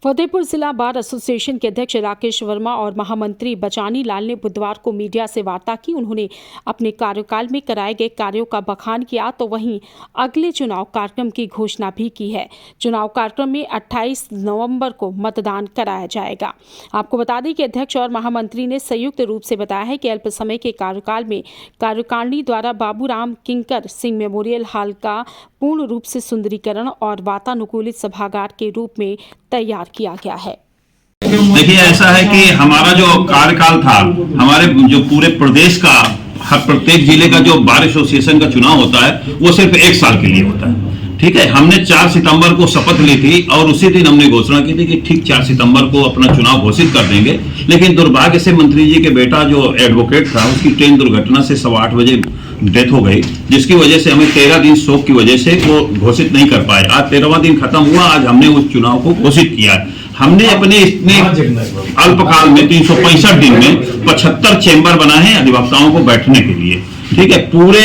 फतेहपुर जिला bar association के अध्यक्ष राकेश वर्मा और महामंत्री बचानी लाल ने बुधवार को मीडिया से वार्ता की। उन्होंने अपने कार्यकाल में कराए गए कार्यों का बखान किया तो वहीं अगले चुनाव कार्यक्रम की घोषणा भी की है। चुनाव कार्यक्रम में 28 नवंबर को मतदान कराया जाएगा। आपको बता दें कि अध्यक्ष और महामंत्री ने संयुक्त रूप से बताया है कि अल्प समय के कार्यकाल में कार्यकारिणी द्वारा बाबूराम किंकर सिंह मेमोरियल हॉल का पूर्ण रूप से सुंदरीकरण और वातानुकूलित सभागार के रूप में तैयार किया गया है। देखिए, ऐसा है कि हमारा जो कार्यकाल था, हमारे जो पूरे प्रदेश का हर प्रत्येक जिले का जो बार एसोसिएशन का चुनाव होता है वो सिर्फ 1 साल के लिए होता है। ठीक है, हमने 4 सितंबर को शपथ ली थी और उसी दिन हमने घोषणा की थी कि ठीक 4 सितंबर को अपना चुनाव घोषित कर देंगे। लेकिन दुर्भाग्य से मंत्री जी के बेटा जो एडवोकेट था उसकी ट्रेन दुर्घटना से 8:15 बजे डेथ हो गई, जिसकी वजह से हमें 13 दिन शोक की वजह से वो घोषित नहीं कर पाए। आज 13वां दिन खत्म हुआ, आज हमने उस चुनाव को घोषित किया है। हमने अपने इतने अल्पकाल में 365 दिन में 75 चेंबर बनाए हैं अधिवक्ताओं को बैठने के लिए। ठीक है, पूरे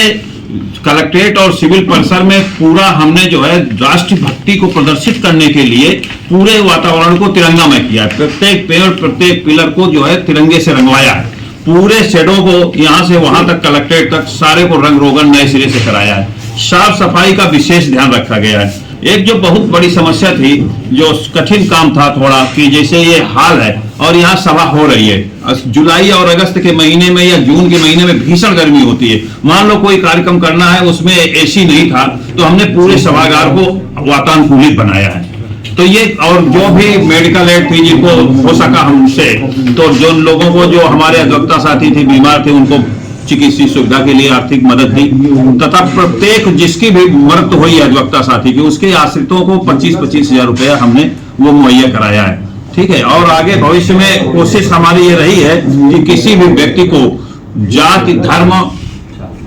कलेक्ट्रेट और सिविल परिसर में पूरा हमने जो है राष्ट्रभक्ति को प्रदर्शित करने के लिए पूरे वातावरण को तिरंगामय किया है। प्रत्येक पेड़ प्रत्येक पिलर को जो है तिरंगे से रंगवाया है। पूरे शेडों को यहाँ से वहां तक कलेक्ट्रेट तक सारे को रंग रोगन नए सिरे से कराया है। साफ सफाई का विशेष ध्यान रखा गया है। एक जो बहुत बड़ी समस्या थी, जो कठिन काम था थोड़ा, कि जैसे ये हाल है और यहाँ सभा हो रही है, जुलाई और अगस्त के महीने में या जून के महीने में भीषण गर्मी होती है। मान लो कोई कार्यक्रम करना है, उसमें एसी नहीं था तो हमने पूरे सभागार को वातानुकूलित बनाया है। तो ये और जो भी मेडिकल एड थी जिनको हो सका हमसे, तो जो लोगों को जो हमारे अधिवक्ता साथी थे बीमार थे उनको चिकित्सीय सुविधा के लिए आर्थिक मदद दी, तथा प्रत्येक जिसकी भी मृत्यु हुई अधिवक्ता साथी की उसके आश्रितों को 25-25 हजार रुपया हमने वो मुहैया कराया है। ठीक है, और आगे भविष्य में कोशिश हमारी ये रही है कि किसी भी व्यक्ति को जाति धर्म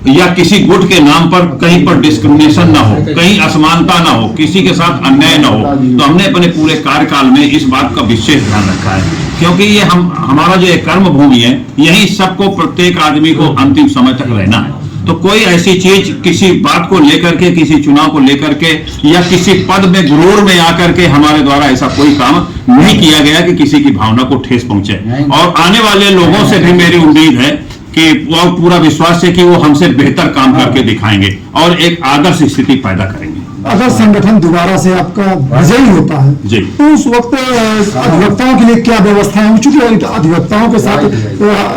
या किसी गुट के नाम पर कहीं पर डिस्क्रिमिनेशन ना हो, कहीं असमानता ना हो, किसी के साथ अन्याय ना हो। तो हमने अपने पूरे कार्यकाल में इस बात का विशेष ध्यान रखा है, क्योंकि ये हमारा जो कर्म भूमि है, यही सबको प्रत्येक आदमी को अंतिम समय तक रहना है। तो कोई ऐसी चीज किसी बात को लेकर के, किसी चुनाव को लेकर के या किसी पद में गुरूर में आकर के हमारे द्वारा ऐसा कोई काम नहीं किया गया कि किसी की भावना को ठेस पहुंचे। और आने वाले लोगों से भी मेरी उम्मीद है कि वो पूरा विश्वास है कि वो हमसे बेहतर काम करके दिखाएंगे और एक आदर्श स्थिति पैदा करेंगे। अगर संगठन दोबारा से आपका विजयी होता है जी, तो उस वक्त अधिवक्ताओं के लिए क्या व्यवस्थाएं हैं? चूंकि अधिवक्ताओं के साथ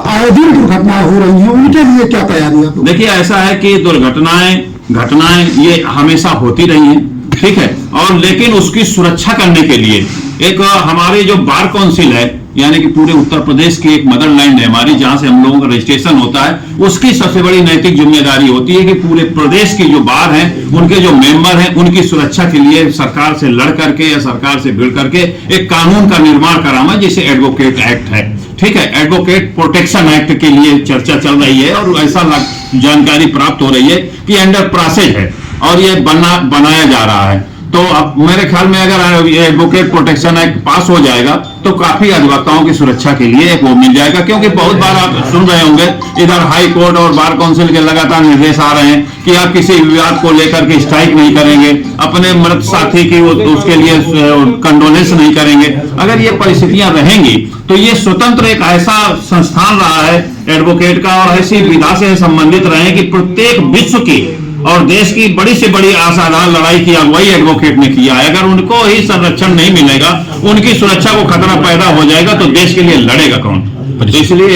आए दिन दुर्घटनाएं हो रही हैं, उनके लिए क्या तैयारी है? देखिए, ऐसा है कि घटनाएं ये हमेशा होती रही हैं। ठीक है, और लेकिन उसकी सुरक्षा करने के लिए एक हमारी जो बार काउंसिल है, यानी कि पूरे उत्तर प्रदेश की एक मदर लैंड है हमारी, जहां से हम लोगों का रजिस्ट्रेशन होता है, उसकी सबसे बड़ी नैतिक जिम्मेदारी होती है कि पूरे प्रदेश की जो बार हैं, उनके जो मेंबर हैं, उनकी सुरक्षा के लिए सरकार से लड़ करके या सरकार से भिड़ करके एक कानून का निर्माण कराना, जिसे एडवोकेट एक्ट है। ठीक है, एडवोकेट प्रोटेक्शन एक्ट के लिए चर्चा चल रही है और ऐसा जानकारी प्राप्त हो रही है कि अंडर प्रोसेस है और ये बनाया जा रहा है। तो अब मेरे ख्याल में अगर ये एडवोकेट प्रोटेक्शन एक्ट पास हो जाएगा तो काफी अधिवक्ताओं की सुरक्षा के लिए एक वो मिल जाएगा, क्योंकि बहुत बार आप सुन रहे होंगे इधर हाई कोर्ट और बार काउंसिल के लगातार निर्देश आ रहे हैं कि आप किसी विवाद को लेकर के स्ट्राइक नहीं करेंगे, अपने मृत साथी की उसके लिए कंडोलेंस नहीं करेंगे। अगर ये परिस्थितियां रहेंगी तो ये स्वतंत्र एक ऐसा संस्थान रहा है एडवोकेट का और ऐसी विधा से संबंधित रहे कि प्रत्येक विश्व की और देश की बड़ी से बड़ी असाधारण लड़ाई की अगुवाई एडवोकेट ने किया है। अगर उनको ही संरक्षण नहीं मिलेगा, उनकी सुरक्षा को खतरा पैदा हो जाएगा तो देश के लिए लड़ेगा कौन? इसलिए